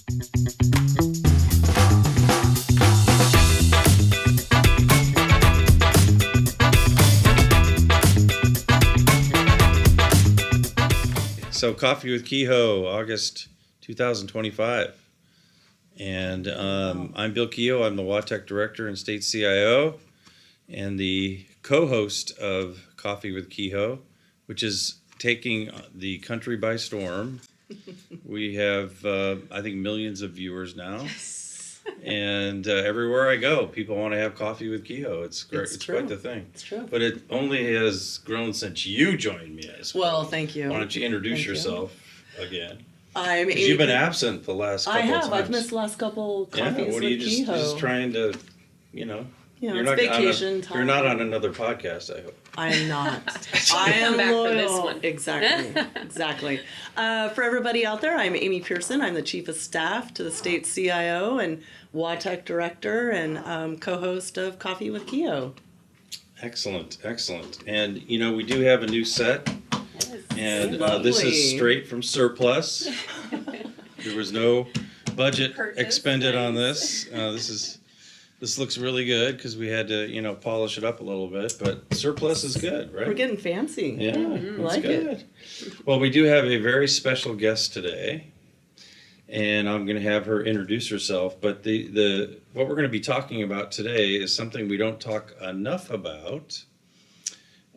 So Coffee with Kehoe, August 2025. And I'm Bill Kehoe. I'm the WATEC Director and State CIO and the co-host of Coffee with Kehoe, which is taking the country by storm. We have, I think, millions of viewers now. And everywhere I go, people want to have coffee with Kehoe. It's great. It's quite the thing. It's true. But it only has grown since you joined me. Well, thank you. Why don't you introduce yourself again? I'm Amy. You've been absent the last couple of times. I've missed the last couple coffees what are with you Kehoe. just trying to, it's vacation time. You're not on another podcast, I hope. I'm not. I am back loyal. for this one. Exactly. For everybody out there, I'm Amy Pearson. I'm the Chief of Staff to the State CIO and WATEC Director and co-host of Coffee with Kehoe. Excellent. And, we do have a new set. And Lovely. this is straight from surplus. There was no budget expended on this. This looks really good because we had to, polish it up a little bit. But surplus is good, right? We're getting fancy. Yeah, like good. it. Well, we do have a very special guest today, and I'm going to have her introduce herself. But the what we're going to be talking about today is something we don't talk enough about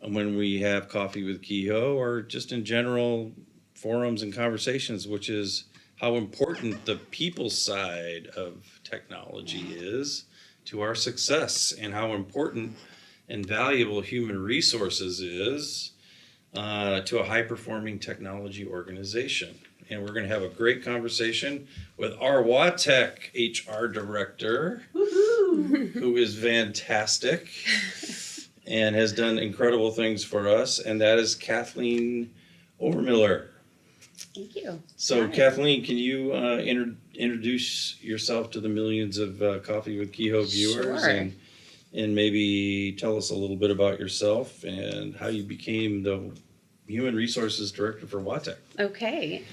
when we have Coffee with Kehoe or just in general forums and conversations, which is how important the people side of technology is to our success and how important and valuable human resources is to a high-performing technology organization. And we're going to have a great conversation with our WATEC HR director, who is fantastic and has done incredible things for us, and that is Kathleen Overmiller. Thank you. So, Hi. Kathleen, can you introduce yourself to the millions of Coffee with Kehoe viewers, Sure. and maybe tell us a little bit about yourself and how you became the Human Resources Director for WATEC? Okay.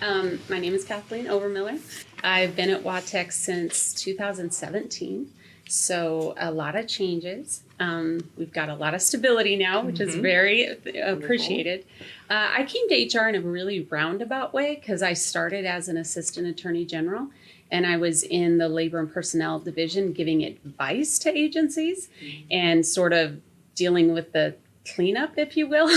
My name is Kathleen Overmiller. I've been at WATEC since 2017, so a lot of changes. We've got a lot of stability now, which is very appreciated. I came to HR in a really roundabout way because I started as an assistant attorney general, and I was in the labor and personnel division giving advice to agencies and sort of dealing with the cleanup, if you will,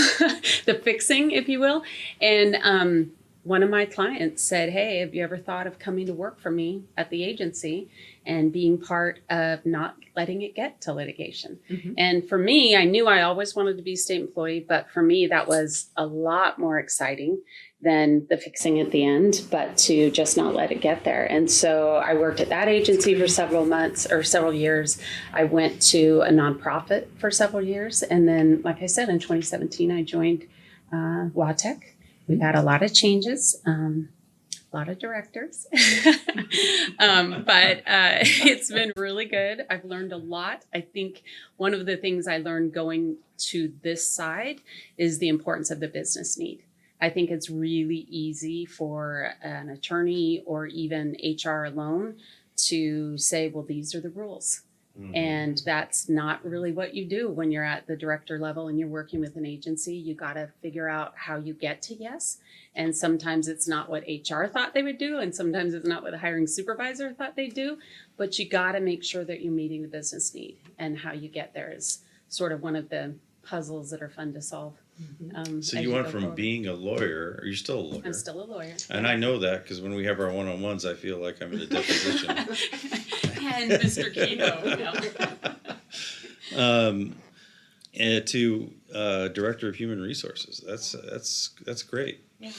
the fixing, if you will. And one of my clients said, hey, have you ever thought of coming to work for me at the agency and being part of not letting it get to litigation? And for me, I knew I always wanted to be a state employee, but for me, that was a lot more exciting than the fixing at the end, but to just not let it get there. And so I worked at that agency for several months or several years. I went to a nonprofit for several years. And then, like I said, in 2017, I joined WATEC. We've had a lot of changes, a lot of directors, but it's been really good. I've learned a lot. I think one of the things I learned going to this side is the importance of the business need. I think it's really easy for an attorney or even HR alone to say, well, these are the rules. And that's not really what you do when you're at the director level and you're working with an agency. You got to figure out how you get to yes. And sometimes it's not what HR thought they would do. And sometimes it's not what the hiring supervisor thought they'd do. But you got to make sure that you're meeting the business need. And how you get there is sort of one of the puzzles that are fun to solve. So you went from being a lawyer, are you still a lawyer? I'm still a lawyer. And I know that because when we have our one-on-ones, I feel like I'm in a deposition. And Mr. Kehoe. And to Director of Human Resources. That's great. Yeah.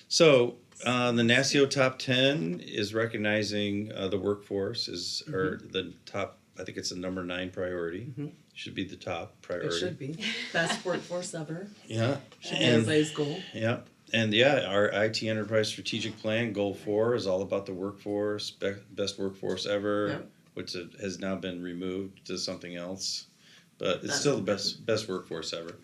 So the NASCIO Top 10 is recognizing the workforce or the top. I think it's the number 9 priority. Should be the top priority. It should be. Best workforce ever. Yeah. Everybody's goal. Yeah. And our IT Enterprise Strategic Plan, Goal 4, is all about the workforce, best workforce ever, which has now been removed to something else. But it's still the best workforce ever.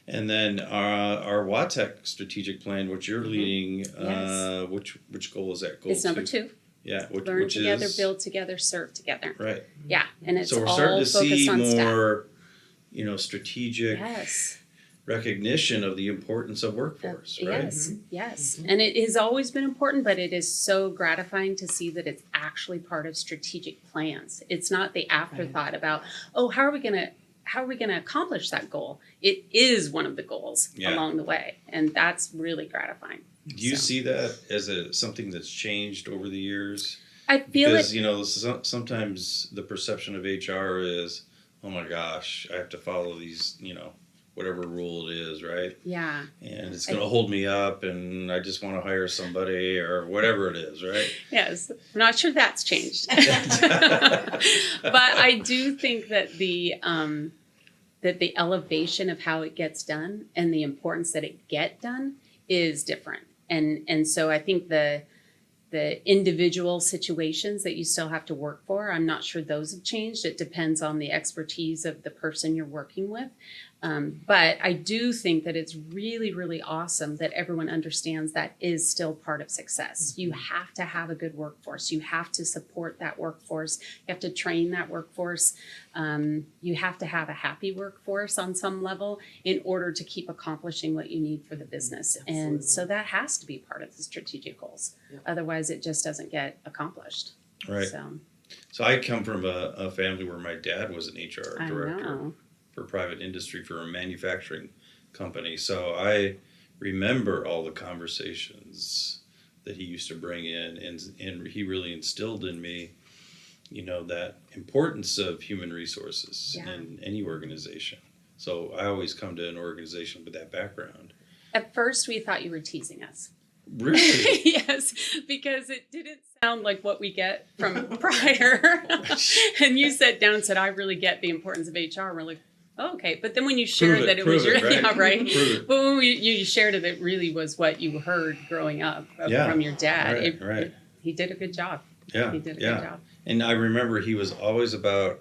And then our WATEC Strategic Plan, which you're leading, Yes. which goal is that? Goal It's number 2. Yeah, Learn which together, is build together, serve together. right. Yeah, and it's So we're all starting to focused see on staff. more, strategic Yes. recognition of the importance of workforce, right? Yes, yes. And it has always been important, but it is so gratifying to see that it's actually part of strategic plans. It's not the afterthought about, oh, how are we going to accomplish that goal? It is one of the goals Yeah. along the way, and that's really gratifying. Do you So. see that as something that's changed over the years? I feel Because, it. sometimes the perception of HR is, oh my gosh, I have to follow these, whatever rule it is, right? Yeah. And it's going to hold me up and I just want to hire somebody or whatever it is, right? Yes, I'm not sure that's changed, but I do think that the elevation of how it gets done and the importance that it get done is different, and so I think the individual situations that you still have to work for, I'm not sure those have changed. It depends on the expertise of the person you're working with. But I do think that it's really, really awesome that everyone understands that is still part of success. You have to have a good workforce. You have to support that workforce. You have to train that workforce. You have to have a happy workforce on some level in order to keep accomplishing what you need for the business. Absolutely. And so that has to be part of the strategic goals. Yeah. Otherwise, it just doesn't get accomplished. Right. So I come from a family where my dad was an HR I director know. for private industry for a manufacturing company. So I remember all the conversations that he used to bring in, and he really instilled in me, that importance of human resources Yeah. in any organization. So I always come to an organization with that background. At first, we thought you were teasing us. Really? Yes, because it didn't sound like what we get from prior. And you sat down and said, I really get the importance of HR. And we're like, oh, okay. But then when you shared that it was your, right? yeah, right. Prove it. But when you shared it, it really was what you heard growing up from your dad. Right. He did a good job. Yeah. He did a yeah. good job. And I remember he was always about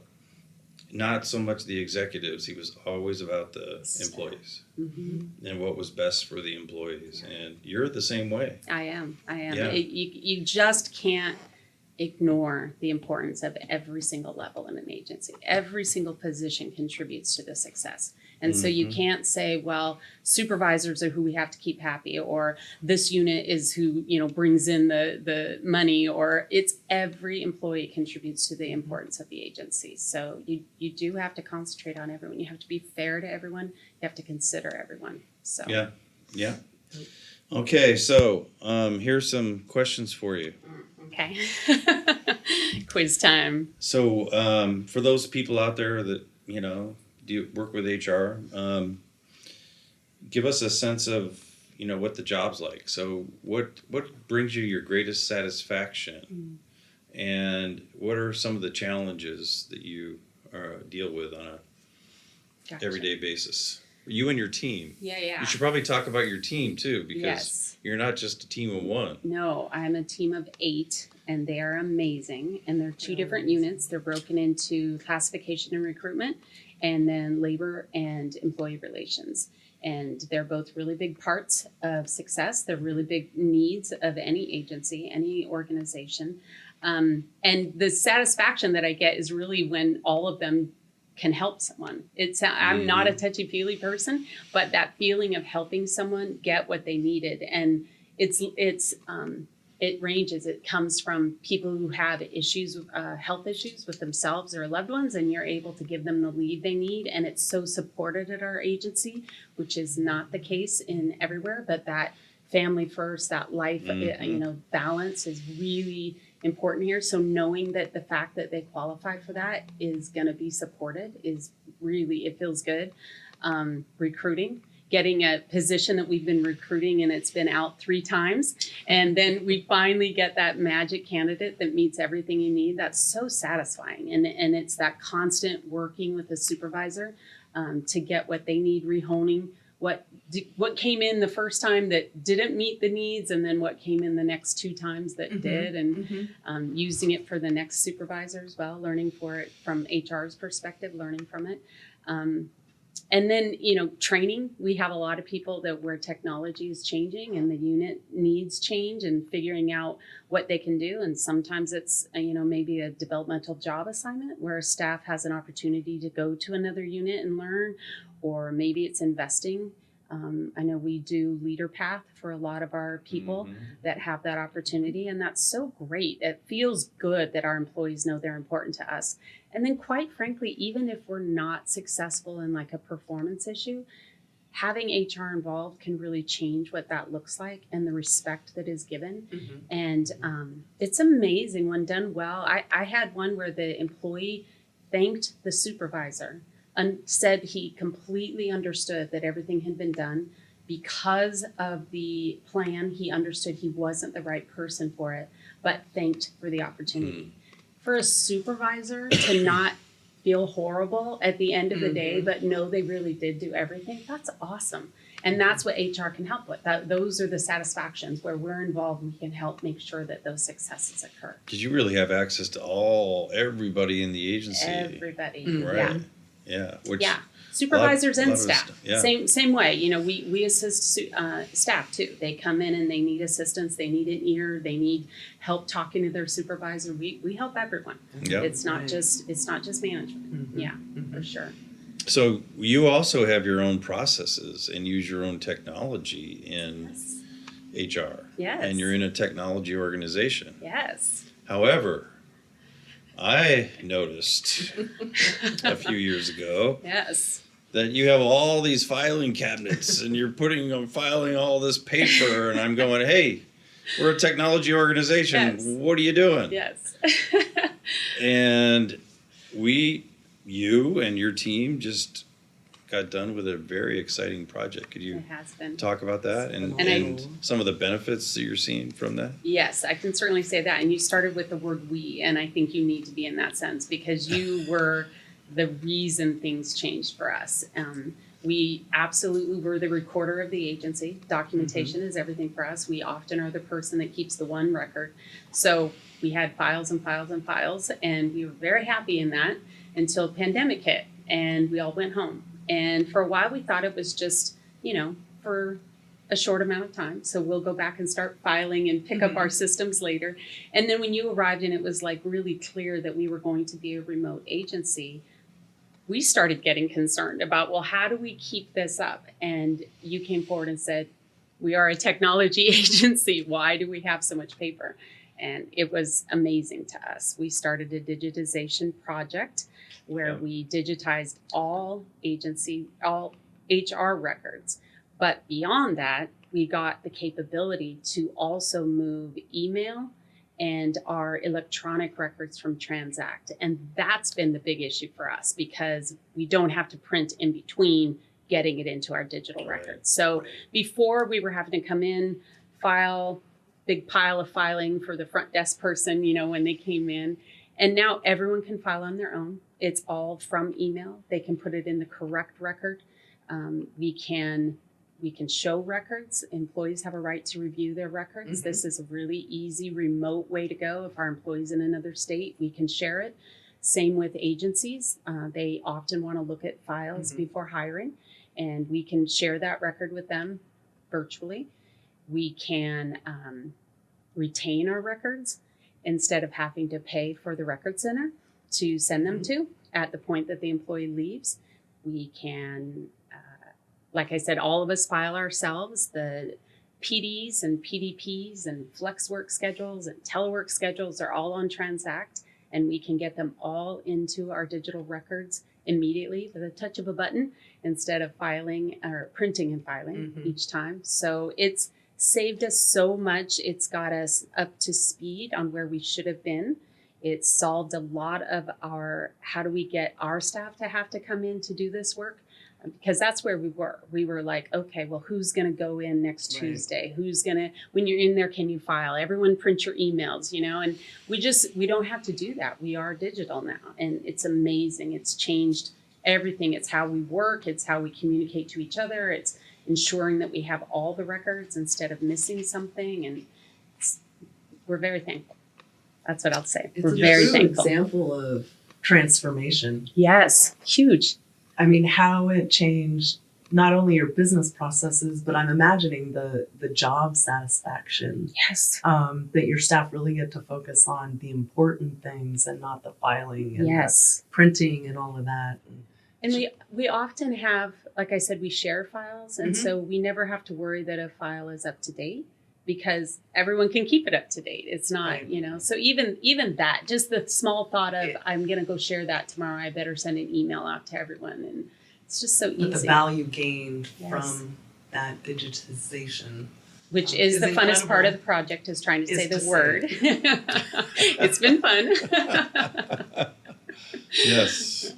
not so much the executives, he was always about the employees Mm-hmm. and what was best for the employees. And you're the same way. I am. Yeah. You just can't ignore the importance of every single level in an agency. Every single position contributes to the success. And so you can't say, well, supervisors are who we have to keep happy, or this unit is who, brings in the money, or it's every employee contributes to the importance of the agency. So you do have to concentrate on everyone. You have to be fair to everyone. You have to consider everyone. So Yeah. Okay, so here's some questions for you. Okay. Quiz time. So for those people out there that, do you work with HR, give us a sense of, what the job's like. So what brings you your greatest satisfaction? And what are some of the challenges that you deal with on a Gotcha. everyday basis? You and your team. Yeah. You should probably talk about your team too, because Yes. you're not just a team of one. No, I'm a team of 8, and they are amazing. And they're 2 different units. They're broken into classification and recruitment, and then labor and employee relations. And they're both really big parts of success. They're really big needs of any agency, any organization. And the satisfaction that I get is really when all of them can help someone. I'm not a touchy-feely person, but that feeling of helping someone get what they needed, and it ranges. It comes from people who have issues, health issues with themselves or loved ones, and you're able to give them the lead they need, and it's so supported at our agency, which is not the case in everywhere, but that family first, that life, balance is really important here. So knowing that the fact that they qualify for that is going to be supported is really, it feels good. Recruiting, getting a position that we've been recruiting and it's been out 3 times. And then we finally get that magic candidate that meets everything you need. That's so satisfying. And it's that constant working with the supervisor to get what they need, rehoning what came in the first time that didn't meet the needs, and then what came in the next 2 times that did, and using it for the next supervisor as well, learning for it from HR's perspective, learning from it. And then, training. We have a lot of people that where technology is changing and the unit needs change and figuring out what they can do. And sometimes it's, maybe a developmental job assignment where a staff has an opportunity to go to another unit and learn, or maybe it's investing. I know we do Leader Path for a lot of our people that have that opportunity, and that's so great. It feels good that our employees know they're important to us. And then quite frankly, even if we're not successful in like a performance issue, having HR involved can really change what that looks like and the respect that is given. And it's amazing when done well. I had one where the employee thanked the supervisor and said he completely understood that everything had been done. Because of the plan, he understood he wasn't the right person for it, but thanked for the opportunity. For a supervisor to not feel horrible at the end of the day, but know they really did do everything, that's awesome. And that's what HR can help with. Those are the satisfactions where we're involved. We can help make sure that those successes occur. Because you really have access to everybody in the agency. Everybody, Right. Yeah. Which supervisors and lot of staff. stuff, yeah. Same way. We assist staff too. They come in and they need assistance. They need an ear. They need help talking to their supervisor. We help everyone. Yep. It's not just management. Yeah, for sure. So you also have your own processes and use your own technology in HR. Yes. And you're in a technology organization. Yes. However, I noticed a few years ago Yes. that you have all these filing cabinets and you're filing all this paper, and I'm going, hey, we're a technology organization. Yes. What are you doing? Yes. And you and your team just got done with a very exciting project. Could you It has been. talk about that and some of the benefits that you're seeing from that? Yes, I can certainly say that. And you started with the word we, and I think you need to be in that sense because you were the reason things changed for us. We absolutely were the recorder of the agency. Documentation is everything for us. We often are the person that keeps the one record. So we had files and files and files, and we were very happy in that until pandemic hit and we all went home. And for a while we thought it was just, for a short amount of time. So we'll go back and start filing and pick up our systems later. And then when you arrived and it was like really clear that we were going to be a remote agency, we started getting concerned about, well, how do we keep this up? And you came forward and said, we are a technology agency. Why do we have so much paper? And it was amazing to us. We started a digitization project where we digitized all HR records. But beyond that, we got the capability to also move email and our electronic records from Transact. And that's been the big issue for us because we don't have to print in between getting it into our digital records. So before we were having to come in, file, big pile of filing for the front desk person, when they came in. And now everyone can file on their own. It's all from email. They can put it in the correct record. We can show records. Employees have a right to review their records. This is a really easy remote way to go. If our employee's in another state, we can share it. Same with agencies. They often want to look at files before hiring, and we can share that record with them virtually. We can retain our records instead of having to pay for the record center to send them to at the point that the employee leaves. We can, like I said, all of us file ourselves. The PDs and PDPs and flex work schedules and telework schedules are all on Transact, and we can get them all into our digital records immediately with a touch of a button instead of filing or printing and filing each time. So it's saved us so much. It's got us up to speed on where we should have been. It's solved a lot of how do we get our staff to have to come in to do this work? Because that's where we were. We were like, okay, well, who's going to go in next Tuesday? When you're in there, can you file? Everyone print your emails, and we don't have to do that. We are digital now, and it's amazing. It's changed everything. It's how we work. It's how we communicate to each other. It's ensuring that we have all the records instead of missing something. And we're very thankful. That's what I'll say. It's we're a very true thankful. example of transformation. Yes, huge. I mean, how it changed not only your business processes, but I'm imagining the job satisfaction Yes. that your staff really get to focus on the important things and not the filing and Yes. the printing and all of that. And we often have, like I said, we share files, and so we never have to worry that a file is up to date because everyone can keep it up to date. It's not, Right. you know, so even that, just the small thought of I'm going to go share that tomorrow, I better send an email out to everyone, and it's just so easy. But the value gained Yes. from that digitization. Which is the funnest part of the project, is trying to say the word. It's been fun. Yes.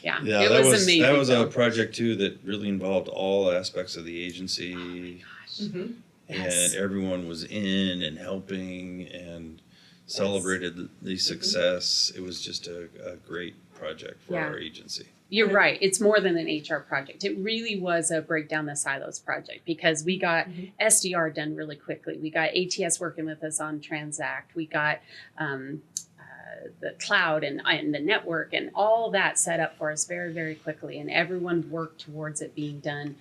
Yeah, Yeah, it that was amazing. That was a though. project too that really involved all aspects of the agency, Mm-hmm. Yes. and everyone was in and helping and celebrated the success. It was just a great project for Yeah. our agency. You're right. It's more than an HR project. It really was a break down the silos project because we got SDR done really quickly. We got ATS working with us on Transact. We got the cloud and the network and all that set up for us very, very quickly. And everyone worked towards it being done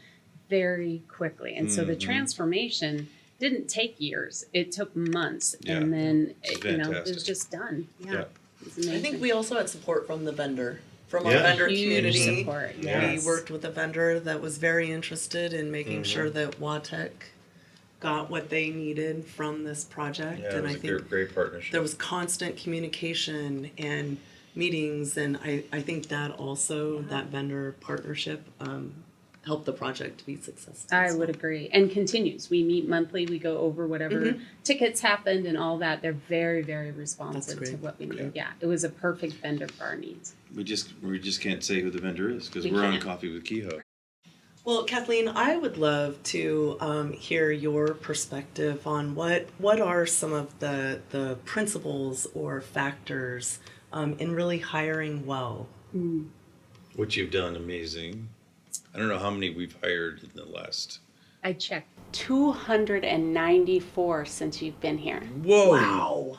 very quickly. And so the transformation didn't take years. It took months. Yeah. And then, It's it was fantastic. just done. Yeah. Yeah. It was amazing. I think we also had support from the vendor, from our Yeah. vendor Huge community. support. Yeah. Yes. We worked with a vendor that was very interested in making sure that WATEC got what they needed from this project. Yeah, it and was I a think great partnership. there was constant communication and meetings, and I think that also, that vendor partnership, helped the project to be successful. I would agree. And continues. We meet monthly. We go over whatever tickets happened and all that. They're very, very responsive to great. what we need. Yeah. It was a perfect vendor for our needs. We just can't say who the vendor is because We we're on can't. Coffee with Kehoe. Well, Kathleen, I would love to hear your perspective on what are some of the principles or factors in really hiring well. Which you've done amazing. I don't know how many we've hired in the last. I checked 294 since you've been here. Whoa! Wow.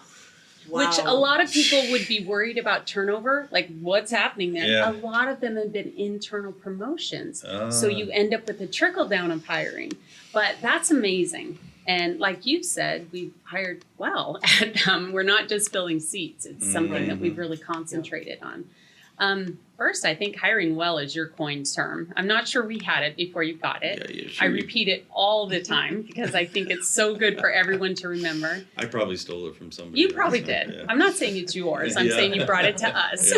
Which a lot of people would be worried about turnover, like what's happening there. Yeah. A lot of them have been internal promotions. Ah. So you end up with a trickle down of hiring. But that's amazing. And like you said, we've hired well. We're not just filling seats. It's something that we've really concentrated on. First, I think hiring well is your coined term. I'm not sure we had it before you got it. Yeah, I repeat it all the time because I think it's so good for everyone to remember. I probably stole it from somebody. You else. probably did. Yeah. I'm not saying it's yours. I'm Yeah. saying you brought it to us.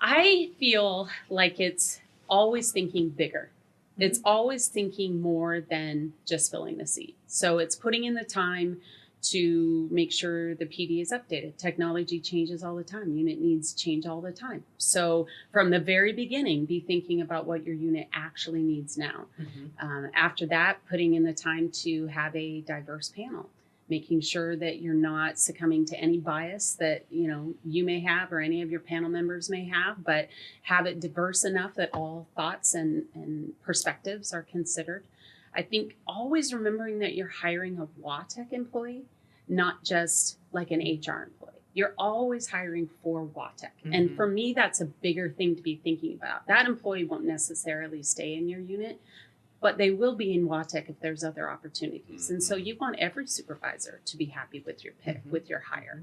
I feel like it's always thinking bigger. It's always thinking more than just filling the seat. So it's putting in the time to make sure the PD is updated. Technology changes all the time. Unit needs change all the time. So from the very beginning, be thinking about what your unit actually needs now. After that, putting in the time to have a diverse panel, making sure that you're not succumbing to any bias that you may have or any of your panel members may have, but have it diverse enough that all thoughts and perspectives are considered. I think always remembering that you're hiring a WATEC employee, not just like an HR employee. You're always hiring for WATEC. And for me, that's a bigger thing to be thinking about. That employee won't necessarily stay in your unit, but they will be in WATEC if there's other opportunities. And so you want every supervisor to be happy with your pick, with your hire.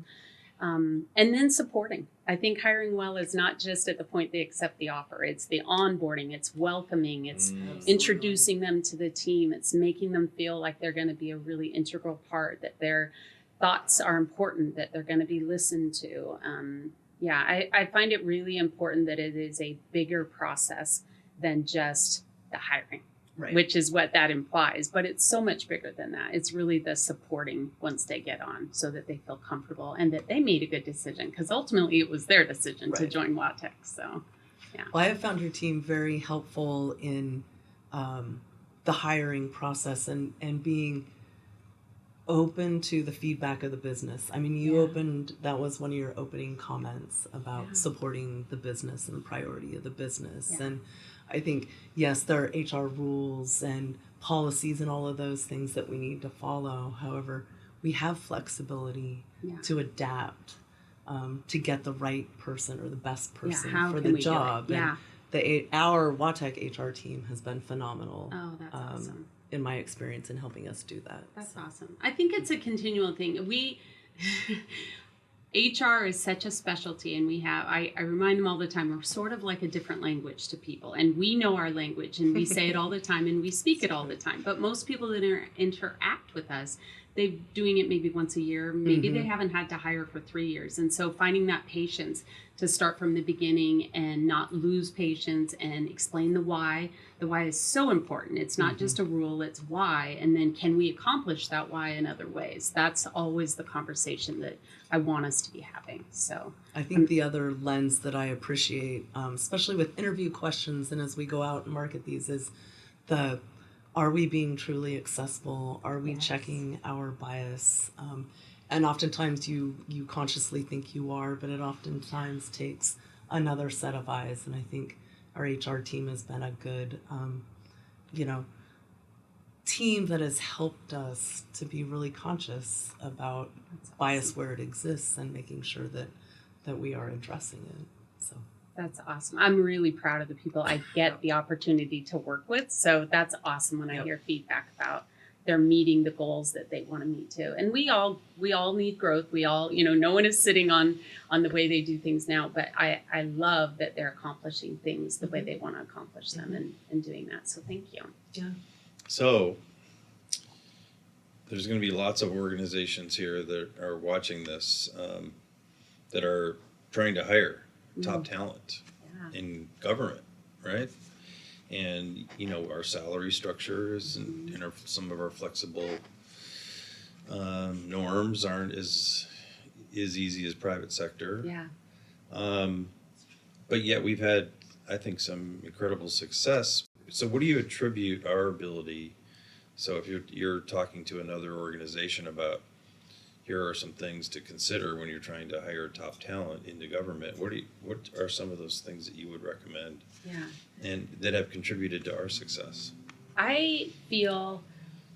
And then supporting. I think hiring well is not just at the point they accept the offer. It's the onboarding, it's welcoming, it's introducing them to the team. It's making them feel like they're going to be a really integral part, that their thoughts are important, that they're going to be listened to. I find it really important that it is a bigger process than just the hiring. Right. Which is what that implies, but it's so much bigger than that. It's really the supporting once they get on so that they feel comfortable and that they made a good decision, because ultimately it was their decision to Right. join WATEC. So, yeah. Well, I have found your team very helpful in the hiring process and being open to the feedback of the business. I mean, you that was one of your opening comments about supporting the business and priority of the business. Yeah. And I think, yes, there are HR rules and policies and all of those things that we need to follow. However, we have flexibility to adapt to get the right person or the best person how for can the we do it? job. Yeah. And our WATEC HR team has been phenomenal. Oh, that's awesome. In my experience in helping us do that. That's awesome. I think it's a continual thing. We HR is such a specialty, and we have, I remind them all the time, we're sort of like a different language to people, and we know our language, and we say it all the time, and we speak it all the time. But most people that interact with us, they're doing it maybe once a year. Maybe they haven't had to hire for 3 years. And so finding that patience to start from the beginning and not lose patience and explain the why. The why is so important. It's not just a rule, it's why. And then can we accomplish that why in other ways? That's always the conversation that I want us to be having. So I think the other lens that I appreciate, especially with interview questions and as we go out and market these, is are we being truly accessible? Are we checking our bias? And oftentimes you consciously think you are, but it oftentimes takes another set of eyes. And I think our HR team has been a good, team that has helped us to be really conscious about bias where it exists and making sure that we are addressing it. So that's awesome. I'm really proud of the people I get the opportunity to work with. So that's awesome when I hear feedback about they're meeting the goals that they want to meet too. And we all need growth. We all, no one is sitting on the way they do things now, but I love that they're accomplishing things the way they want to accomplish them and doing that. So thank you. yeah. So there's going to be lots of organizations here that are watching this that are trying to hire top talent in government, right? And our salary structures and some of our flexible norms aren't as easy as private sector. Yeah. But yet we've had, I think, some incredible success. So what do you attribute our ability? So if you're talking to another organization about, here are some things to consider when you're trying to hire top talent into government, what are some of those things that you would recommend? Yeah. And that have contributed to our success? I feel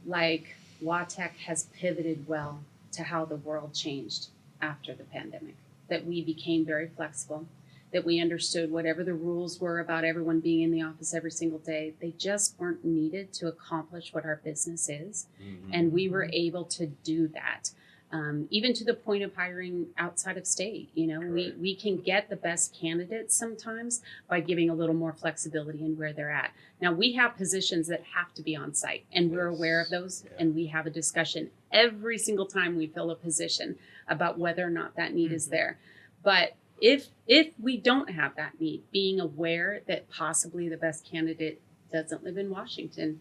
like WATEC has pivoted well to how the world changed after the pandemic, that we became very flexible, that we understood whatever the rules were about everyone being in the office every single day, they just weren't needed to accomplish what our business is. And we were able to do that. Even to the point of hiring outside of state, we can get the best candidates sometimes by giving a little more flexibility in where they're at. Now we have positions that have to be on site, and we're aware of those, and we have a discussion every single time we fill a position about whether or not that need is there. But if we don't have that need, being aware that possibly the best candidate doesn't live in Washington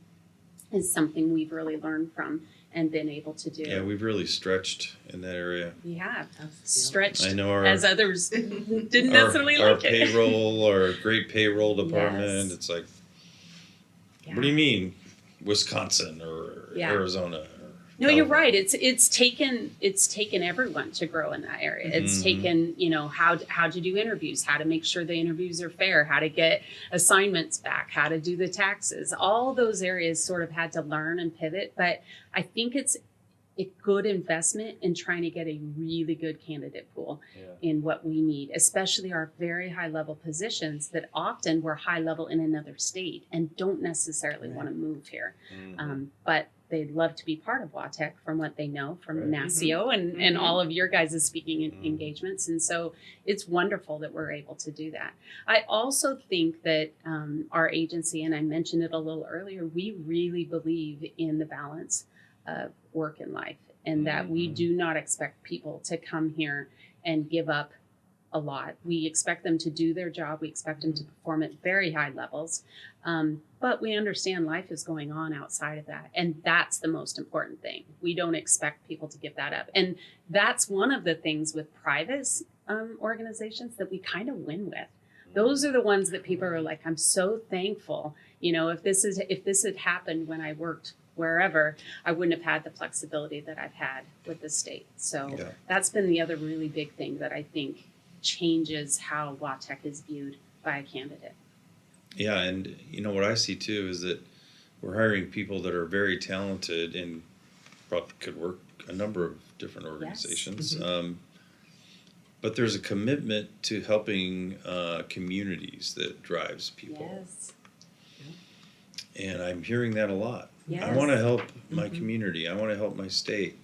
is something we've really learned from and been able to do. Yeah, we've really stretched in that area. We have stretched I know as others didn't necessarily our like it. payroll, our great payroll department. Yes. It's like, Yeah. what do you mean, Wisconsin or Arizona? Or No, you're California? right. It's taken everyone to grow in that area. It's taken, how to do interviews, how to make sure the interviews are fair, how to get assignments back, how to do the taxes. All those areas sort of had to learn and pivot. But I think it's a good investment in trying to get a really good candidate pool in what we need, especially our very high level positions that often were high level in another state and don't necessarily want to move here. But they'd love to be part of WATEC from what they know from NASCIO and all of your guys' speaking engagements. And so it's wonderful that we're able to do that. I also think that our agency, and I mentioned it a little earlier, we really believe in the balance of work and life, and that we do not expect people to come here and give up a lot. We expect them to do their job. We expect them to perform at very high levels. But we understand life is going on outside of that. And that's the most important thing. We don't expect people to give that up. And that's one of the things with private organizations that we kind of win with. Those are the ones that people are like, I'm so thankful. If this had happened when I worked wherever, I wouldn't have had the flexibility that I've had with the state. So that's been the other really big thing that I think changes how WATEC is viewed by a candidate. Yeah, and what I see too is that we're hiring people that are very talented and probably could work a number of different organizations. but there's a commitment to helping communities that drives people. Yes. And I'm hearing that a lot. Yes. I want to help my community. I want to help my state.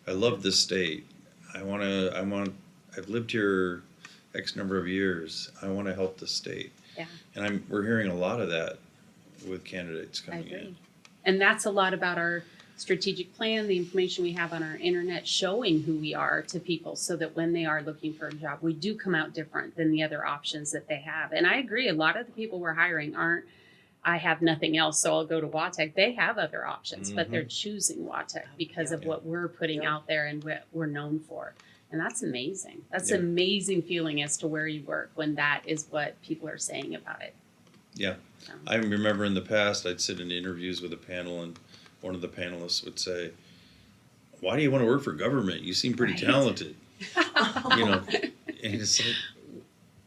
I love this state. I've lived here X number of years. I want to help the state. Yeah. And we're hearing a lot of that with candidates I coming agree. in. And that's a lot about our strategic plan, the information we have on our internet showing who we are to people so that when they are looking for a job, we do come out different than the other options that they have. And I agree, a lot of the people we're hiring aren't, I have nothing else, so I'll go to WATEC. They have other options, but they're choosing WATEC because of what we're putting out there and what we're known for. And that's amazing. That's an amazing feeling as to where you work when that is what people are saying about it. Yeah. I remember in the past, I'd sit in interviews with a panel and one of the panelists would say, "Why do you want to work for government? You seem pretty talented." You know, and it's like,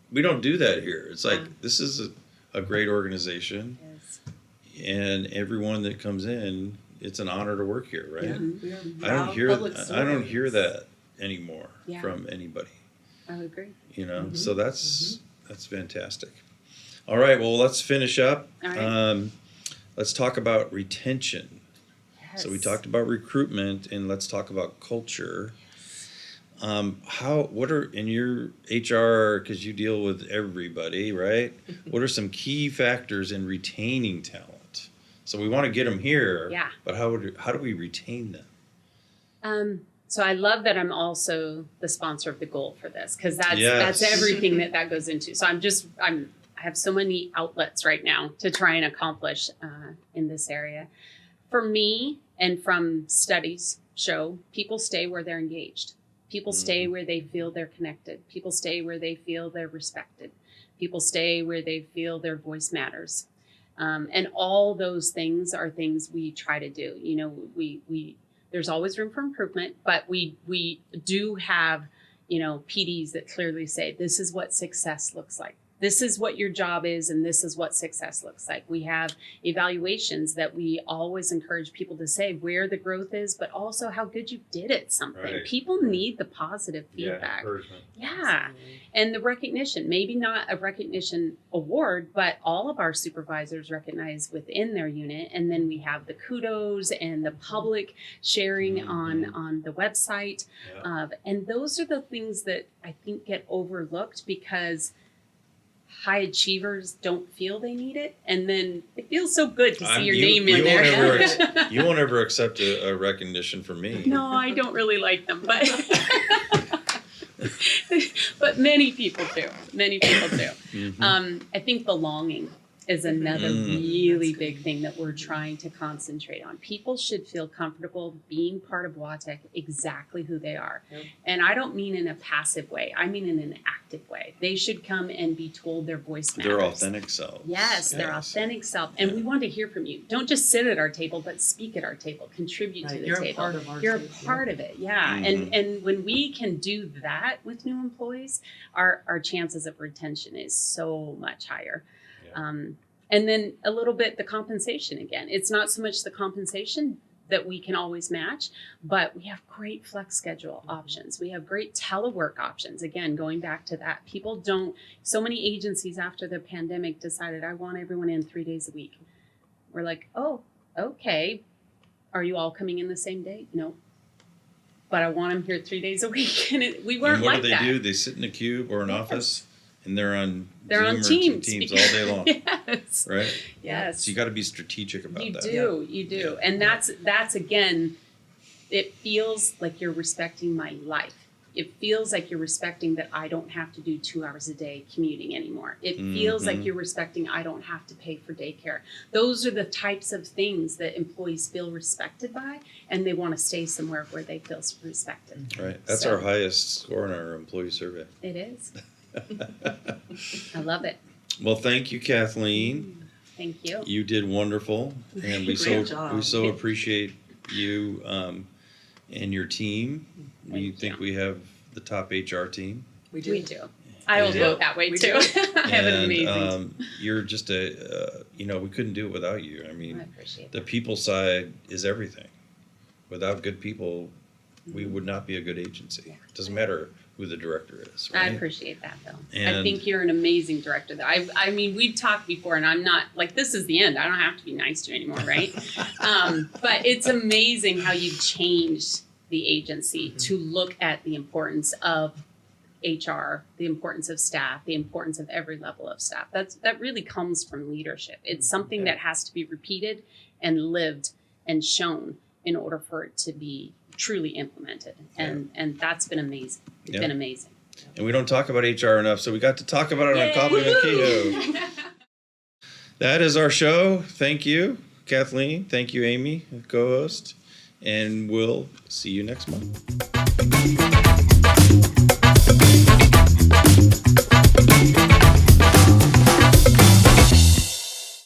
we don't do that here. It's like, this is a great organization, and everyone that comes in, it's an honor to work here, right? Mm-hmm. I don't hear that anymore from anybody. I would agree. You know, so that's fantastic. All right, well, let's finish up. All right. Let's talk about retention. Yes. So we talked about recruitment, and let's talk about culture. What are in your HR, because you deal with everybody, right? What are some key factors in retaining talent? So we want to get them here, but how do we retain them? So I love that I'm also the sponsor of the goal for this, because that's everything that goes into. So I have so many outlets right now to try and accomplish in this area. For me, and from studies show, people stay where they're engaged. People stay where they feel they're connected. People stay where they feel they're respected. People stay where they feel their voice matters. And all those things are things we try to do. You know, we there's always room for improvement, but we do have, you know, PDs that clearly say, this is what success looks like. This is what your job is, and this is what success looks like. We have evaluations that we always encourage people to say where the growth is, but also how good you did at something. Right. People need the positive feedback. Yeah. And the recognition, maybe not a recognition award, but all of our supervisors recognize within their unit. And then we have the kudos and the public sharing on the website. And those are the things that I think get overlooked because high achievers don't feel they need it, and then it feels so good to see your name in there. You won't ever accept a recognition from me. No, I don't really like them, but but many people do. Many people do. I think belonging is another really big thing that we're trying to concentrate on. People should feel comfortable being part of WATEC exactly who they are. And I don't mean in a passive way. I mean in an active way. They should come and be told their voice matters. Their authentic self. Yes, their authentic self. And we want to hear from you. Don't just sit at our table, but speak at our table. Contribute to the You're table. a part of our You're table. a part of it, And when we can do that with new employees, our chances of retention is so much higher. And then a little bit the compensation again. It's not so much the compensation that we can always match, but we have great flex schedule options. We have great telework options. Again, going back to that, so many agencies after the pandemic decided, I want everyone in 3 days a week. We're like, oh, okay. Are you all coming in the same day? No. But I want them here 3 days a week. And we weren't like that. What do? They sit in a cube or an office? And they're on Teams all day long. Yes. Right? Yes. So you got to be strategic about that. You do. And that's again, it feels like you're respecting my life. It feels like you're respecting that I don't have to do 2 hours a day commuting anymore. It feels like you're respecting I don't have to pay for daycare. Those are the types of things that employees feel respected by, and they want to stay somewhere where they feel respected. Right. That's our highest score in our employee survey. It is. I love it. Well, thank you, Kathleen. Thank you. You did wonderful, and we so appreciate you and your team. We think we have the top HR team. We do. We do. I will vote that way too. I have an amazing team. You're just we couldn't do it without you. I mean, I appreciate the people side is everything. Without good people, we would not be a good agency. It doesn't matter who the director is, I right? appreciate that, Bill. I And- think you're an amazing director. I mean, we've talked before, and I'm not like, this is the end. I don't have to be nice to you anymore, right? But it's amazing how you've changed the agency to look at the importance of HR, the importance of staff, the importance of every level of staff. That really comes from leadership. It's something that has to be repeated and lived and shown in order for it to be truly implemented. And that's been amazing. It's been amazing. And we don't talk about HR enough, so we got to talk about it on Coffee with Kehoe. That is our show. Thank you, Kathleen. Thank you, Amy, co-host. And we'll see you next month.